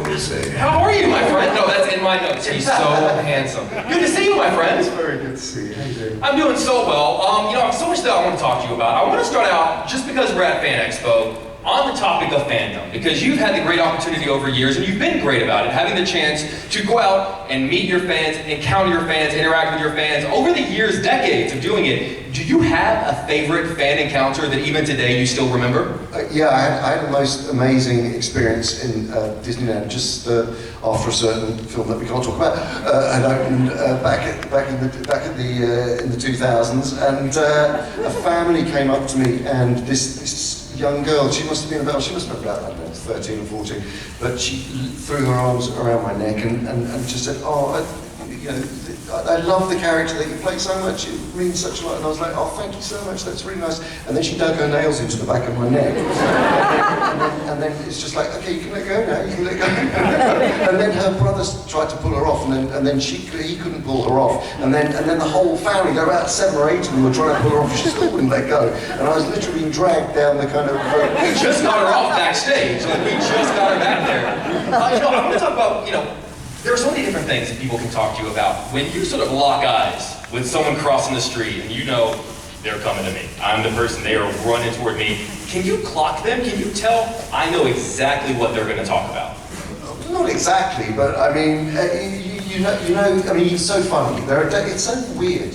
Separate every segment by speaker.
Speaker 1: Jose.
Speaker 2: How are you, my friend? No, that's in my notes. He's so handsome. Good to see you, my friend.
Speaker 1: It's very good to see you. How you doing?
Speaker 2: I'm doing so well. You know, so much that I want to talk to you about. I want to start out, just because we're at Fan Expo, on the topic of fandom, because you've had the great opportunity over years, and you've been great about it, having the chance to go out and meet your fans, encounter your fans, interact with your fans. Over the years, decades of doing it, do you have a favorite fan encounter that even today you still remember?
Speaker 1: Yeah, I had the most amazing experience in Disneyland just after a certain film that we can't talk about, and opened back in the 2000s, and a family came up to me, and this young girl, she must have been about, I don't know, 13 or 14, but she threw her arms around my neck and just said, I love the character that you play so much, it means such a lot. And I was like, oh, thank you so much, that's really nice. And then she dug her nails into the back of my neck. and then it's just like, okay, you can let go now, you can let go. And then her brothers tried to pull her off, and then he couldn't pull her off. And then the whole family, there were about 7 or 8 of them, were trying to pull her off, she still wouldn't let go. And I was literally being dragged down the kind of...
Speaker 2: We just got her off backstage, like we just got her back there. I want to talk about, there are so many different things that people can talk to you about. When you sort of lock eyes with someone crossing the street and you know they're coming to me, I'm the person, they are running toward me, can you clock them? Can you tell, I know exactly what they're going to talk about?
Speaker 1: Not exactly, but I mean, I mean, it's so funny. It's so weird,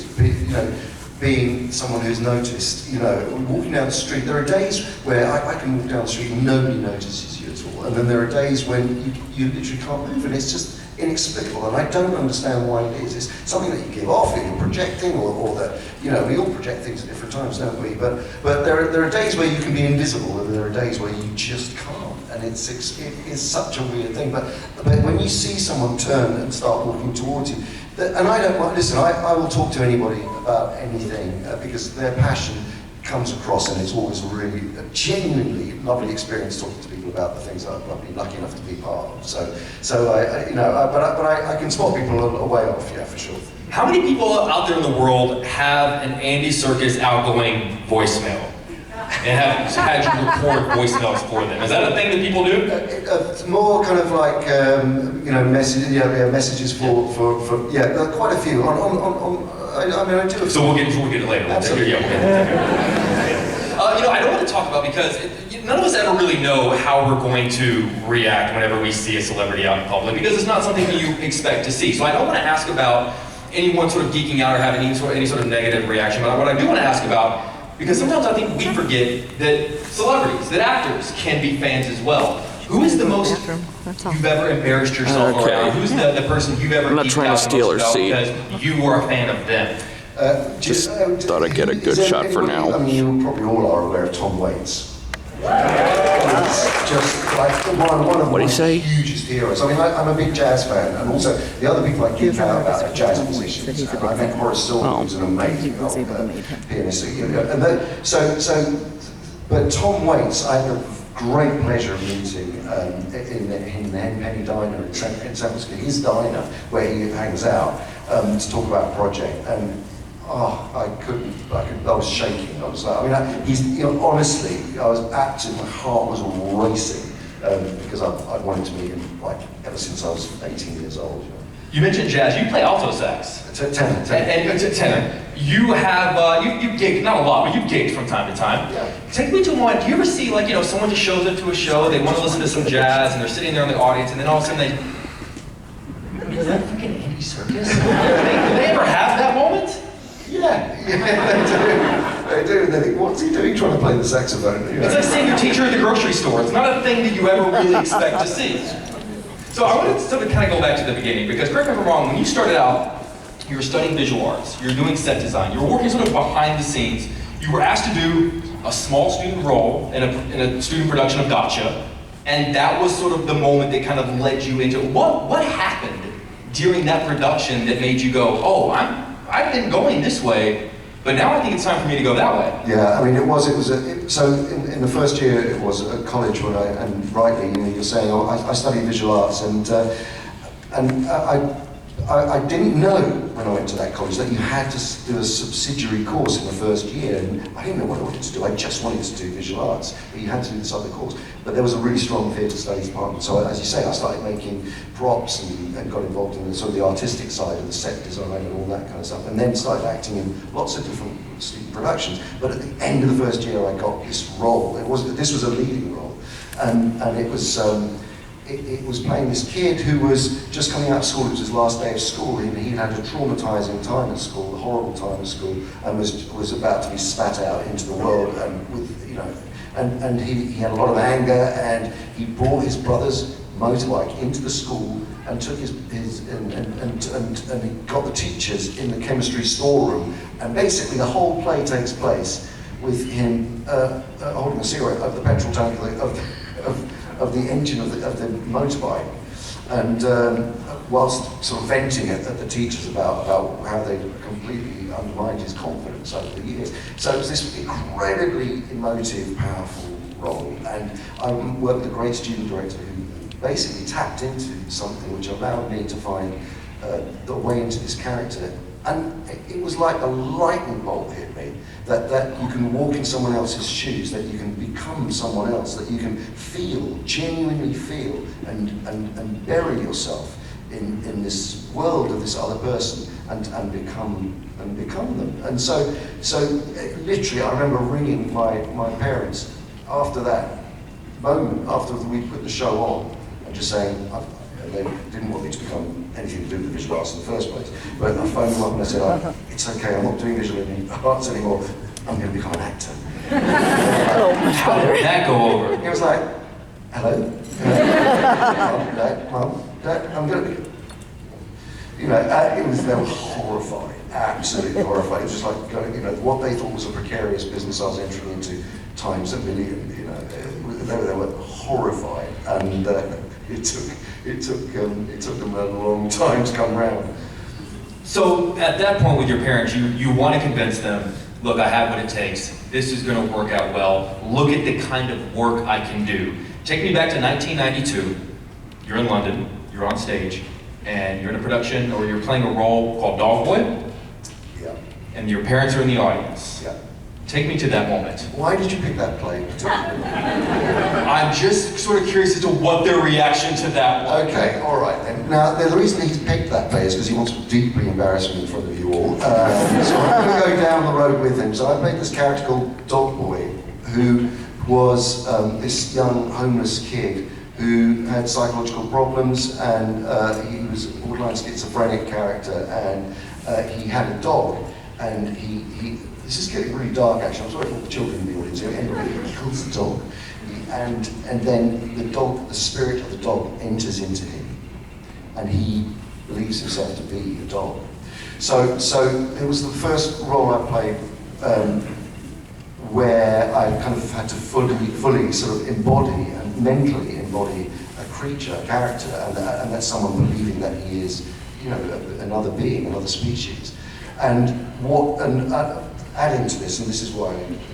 Speaker 1: being someone who's noticed, walking down the street. There are days where I can walk down the street and nobody notices you at all. And then there are days when you literally can't move, and it's just inexplicable, and I don't understand why it is. It's something that you give off, that you're projecting, or that, we all project things at different times, don't we? But there are days where you can be invisible, and there are days where you just can't, and it is such a weird thing. But when you see someone turn and start walking towards you, and I don't mind, listen, I will talk to anybody about anything, because their passion comes across, and it's always really a genuinely lovely experience talking to people about the things that I've been lucky enough to be part of. So I can spot people a way off, yeah, for sure.
Speaker 2: How many people out there in the world have an Andy Serkis outgoing voicemail and have had you record voicemails for them? Is that a thing that people do?
Speaker 1: It's more kind of like messages for quite a few. I do.
Speaker 2: So we'll get it later.
Speaker 1: Absolutely.
Speaker 2: Yeah, we'll get it. I don't want to talk about, because none of us ever really know how we're going to react whenever we see a celebrity out in public, because it's not something that you expect to see. So I don't want to ask about anyone sort of geeking out or having any sort of negative reaction. But what I do want to ask about, because sometimes I think we forget that celebrities, that actors can be fans as well. Who is the most you've ever embarrassed yourself around? Who's the person you've ever
Speaker 3: I'm not trying to steal her seat.
Speaker 2: Because you were a fan of them?
Speaker 3: Just thought I'd get a good shot for now.
Speaker 1: I mean, you probably all are aware of Tom Waits. It's just like one of my hugest heroes. I mean, I'm a big jazz fan, and also the other people I geek out about are jazz musicians. And I think Horace Silver was an amazing pianist. But Tom Waits, I had the great pleasure of meeting in the Penny Diner in San Francisco, his diner where he hangs out, to talk about a project. And I was shaking. I was like, honestly, I was absolutely, my heart was all racing, because I'd wanted to meet him ever since I was 18 years old.
Speaker 2: You mentioned jazz. You play alto sax.
Speaker 1: Tenor.
Speaker 2: Tenor. You have you've gigged, not a lot, but you've gigged from time to time.
Speaker 1: Yeah.
Speaker 2: Take me to one. Do you ever see someone just shows up to a show, they want to listen to some jazz, and they're sitting there in the audience, and then all of a sudden is that fucking Andy Serkis? Do they ever have that moment?
Speaker 1: Yeah, they do. And they think, what's he doing trying to play the saxophone?
Speaker 2: It's like seeing your teacher at the grocery store. It's not a thing that you ever really expect to see. So I wanted to sort of kind of go back to the beginning, because correct me if I'm wrong, when you started out, you were studying visual arts, you were doing set design, you were working sort of behind the scenes, you were asked to do a small student role in a student production of Gotcha, and that was sort of the moment that kind of led you into what happened during that production that made you go, oh, I've been going this way, but now I think it's time for me to go that way.
Speaker 1: Yeah, I mean, so in the first year it was at college when and rightly, you're saying, oh, I studied visual arts, and I didn't know when I went to that college that you had to do a subsidiary course in the first year, and I didn't know what I wanted to do. I just wanted to do visual arts, but you had to do this other course. But there was a really strong theatre studies department, so as you say, I started making props and got involved in the sort of the artistic side of the set design and all that kind of stuff, and then started acting in lots of different student productions. But at the end of the first year, I got this role. This was a leading role, and it was. It was playing this kid who was just coming out of school. It was his last day of school. He'd had a traumatizing time at school, a horrible time at school, and was about to be spat out into the world. And with and he had a lot of anger, and he brought his brother's motorbike into the school and took and he got the teachers in the chemistry storeroom. And basically, the whole play takes place with him holding a cigarette over the petrol tank of the engine of the motorbike, and whilst sort of venting at the teachers about how they completely undermined his confidence over the years. So it was this incredibly emotive, powerful role, and I worked with a great student director who basically tapped into something which allowed me to find the way into this character. And it was like a lightning bolt hit me, that you can walk in someone else's shoes, that you can become someone else, that you can feel, genuinely feel, and bury yourself in this world of this other person, and become them. And so literally, I remember ringing my parents after that moment, after we put the show on, and just saying, they didn't want me to become anything to do with visual arts in the first place. But I phoned them up and I said, it's okay, I'm not doing visual arts anymore, I'm going to become an actor.
Speaker 2: How did that go over?
Speaker 1: It was like, hello? Mum, Dad, I'm going to be... they were horrified, absolutely horrified. It was just like going, what they thought was a precarious business I was entering into times a million, they were horrified, and it took them a long time to come round.
Speaker 2: So at that point with your parents, you want to convince them, look, I have what it takes. This is going to work out well. Look at the kind of work I can do. Take me back to 1992. You're in London. You're on stage, and you're in a production, or you're playing a role called Dog Boy.
Speaker 1: Yeah.
Speaker 2: And your parents are in the audience.
Speaker 1: Yeah.
Speaker 2: Take me to that moment.
Speaker 1: Why did you pick that play?
Speaker 2: I'm just sort of curious as to what their reaction to that was.
Speaker 1: Okay, all right then. Now, the reason he's picked that play is because he wants to deeply embarrass me in front of you all. So I'm going to go down the road with him. So I played this character called Dog Boy, who was this young homeless kid who had psychological problems, and he was a borderline schizophrenic character, and he had a dog, and this is getting really dark actually, I'm sorry for all the children in the audience, anyway, he kills the dog, and then the spirit of the dog enters into him, and he believes himself to be a dog. So it was the first role I played where I kind of had to fully sort of embody and mentally embody a creature, a character, and that's someone believing that he is, another being, another species. And adding to this, and this is why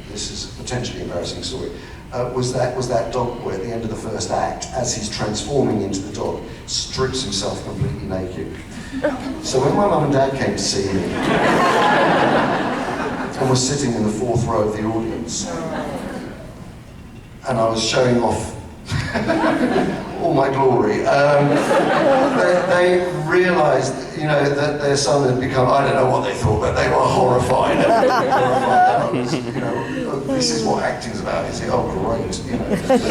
Speaker 1: this is a potentially embarrassing story, was that Dog Boy at the end of the first act, as he's transforming into the dog, strips himself completely naked. So when my mum and dad came to see me, and was sitting in the fourth row of the audience, and I was showing off all my glory, they realised, that their son had become, I don't know what they thought, but they were horrified. This is what acting's about, is it? Oh, great,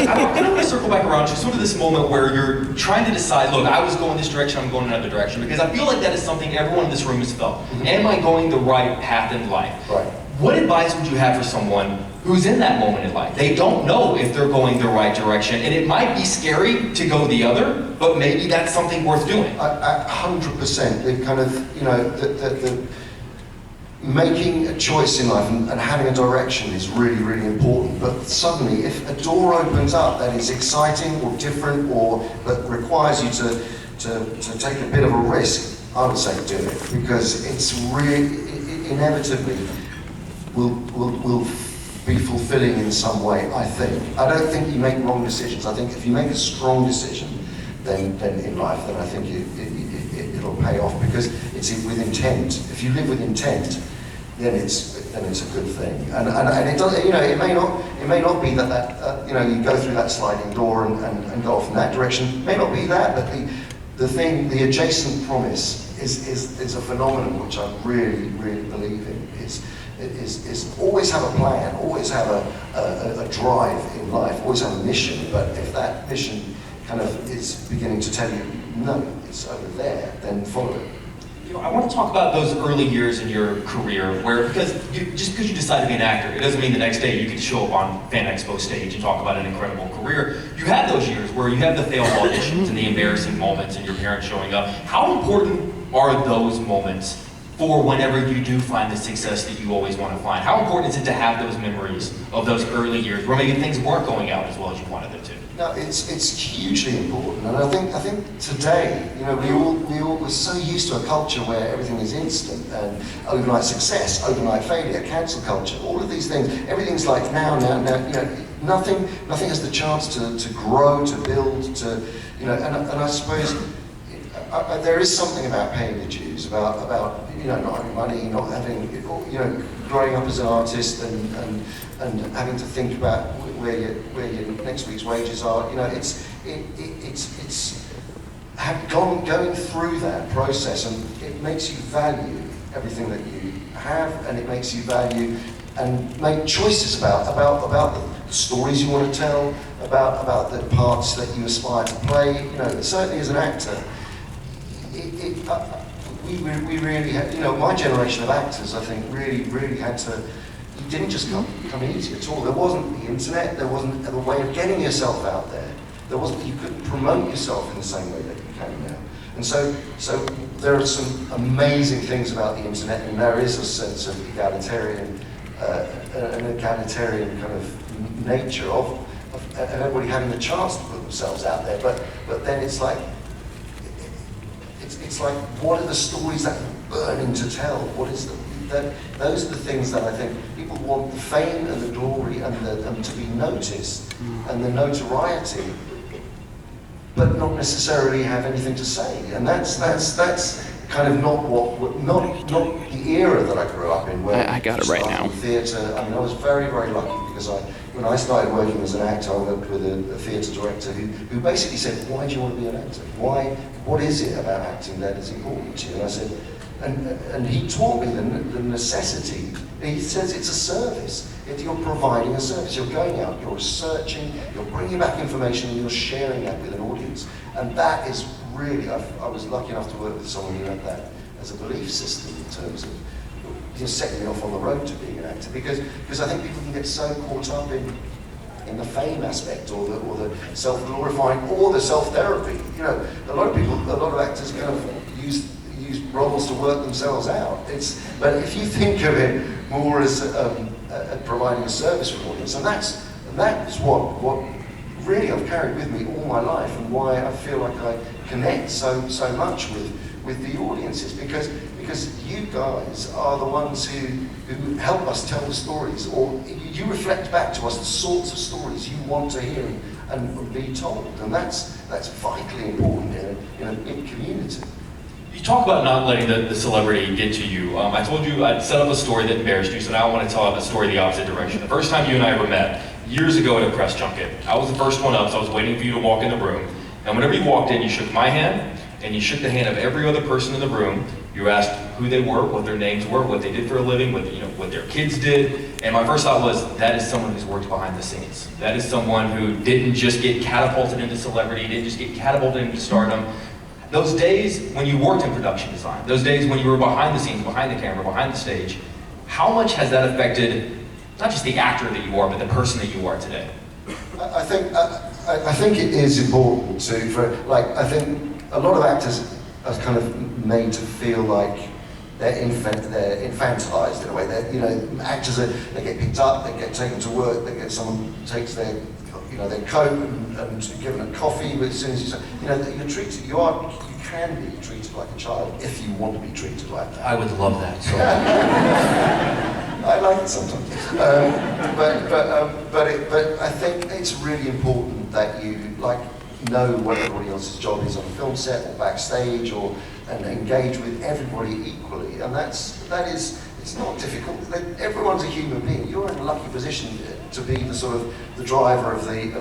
Speaker 2: I'm going to circle back around to sort of this moment where you're trying to decide, look, I was going this direction, I'm going another direction, because I feel like that is something everyone in this room has felt. Mm-hmm. Am I going the right path in life?
Speaker 1: Right.
Speaker 2: What advice would you have for someone who's in that moment in life? They don't know if they're going the right direction, and it might be scary to go the other, but maybe that's something worth doing.
Speaker 1: 100%. The kind of, the making a choice in life and having a direction is really, really important. But suddenly, if a door opens up that is exciting or different, or that requires you to take a bit of a risk, I would say do it, because it's really inevitably will be fulfilling in some way, I think. I don't think you make wrong decisions. I think if you make a strong decision, then in life, then I think it'll pay off, because it's with intent. If you live with intent, then it's a good thing. And it does, you know, it may not be that you know, you go through that sliding door and go off in that direction. It may not be that, but the adjacent promise is a phenomenon which I really believe in. Is always have a plan, always have a drive in life, always have a mission. But if that mission kind of is beginning to tell you, no, it's over there, then follow it.
Speaker 2: You know, I want to talk about those early years in your career where, just because you decide to be an actor, it doesn't mean the next day you can show up on Fan Expo stage and talk about an incredible career. You had those years where you have the failed auditions and the embarrassing moments and your parents showing up. How important are those moments for whenever you do find the success that you always want to find? How important is it to have those memories of those early years where maybe things weren't going out as well as you wanted them to?
Speaker 1: No, it's hugely important, and I think today, you know, we're so used to a culture where everything is instant, and overnight success, overnight failure, cancel culture, all of these things. Everything's like now. You know, nothing has the chance to grow, to build, to, you know. And I suppose there is something about paying the dues, about you know, not having money, not having, you know, growing up as an artist and having to think about where your next week's wages are. You know, it's going through that process, and it makes you value everything that you have, and it makes you value and make choices about the stories you want to tell, about the parts that you aspire to play. You know, certainly as an actor, we really had, you know, my generation of actors, I think, really had to, it didn't just come easy at all. There wasn't the internet, there wasn't the way of getting yourself out there. You couldn't promote yourself in the same way that you can now. And so there are some amazing things about the internet, and there is a sense of egalitarian, an egalitarian kind of nature of everybody having the chance to put themselves out there. But then it's like, what are the stories that you're burning to tell? Those are the things that I think people want: the fame and the glory and to be noticed and the notoriety, but not necessarily have anything to say. And that's kind of not the era that I grew up in. Where
Speaker 3: I got it right now.
Speaker 1: Theatre. I mean, I was very lucky, because when I started working as an actor, I worked with a theatre director who basically said, "Why do you want to be an actor? What is it about acting that is important to you?" And I said, and he taught me the necessity. He says it's a service. You're providing a service. You're going out, you're researching, you're bringing back information, and you're sharing that with an audience. And that is really, I was lucky enough to work with someone who had that as a belief system in terms of just setting me off on the road to being an actor. Because I think people can get so caught up in the fame aspect, or the self-glorifying, or the self-therapy. You know, a lot of actors kind of use roles to work themselves out. But if you think of it more as providing a service for an audience, and that is what really I've carried with me all my life, and why I feel like I connect so much with the audiences, because you guys are the ones who help us tell the stories, or you reflect back to us the sorts of stories you want to hear and be told, and that's vitally important in a big community.
Speaker 2: You talk about not letting the celebrity get to you. I told you I'd set up a story that embarrassed you, so now I want to tell a story the opposite direction. The first time you and I ever met, years ago at a press junket, I was the first one up, so I was waiting for you to walk in the room. And whenever you walked in, you shook my hand, and you shook the hand of every other person in the room. You asked who they were, what their names were, what they did for a living, what their kids did. And my first thought was, that is someone who's worked behind the scenes. That is someone who didn't just get catapulted into celebrity, didn't just get catapulted into stardom. Those days when you worked in production design, those days when you were behind the scenes, behind the camera, behind the stage, how much has that affected not just the actor that you are, but the person that you are today?
Speaker 1: I think it is important I think a lot of actors are kind of made to feel like they're infantilized in a way. Actors they get picked up, they get taken to work, someone takes their coat and given a coffee. But as soon as you're treated, you can be treated like a child if you want to be treated like that.
Speaker 2: I would love that. So.
Speaker 1: I like it sometimes, but I think it's really important that you know what everybody else's job is on a film set or backstage, and engage with everybody equally. And it's not difficult. Everyone's a human being. You're in a lucky position to be the driver of the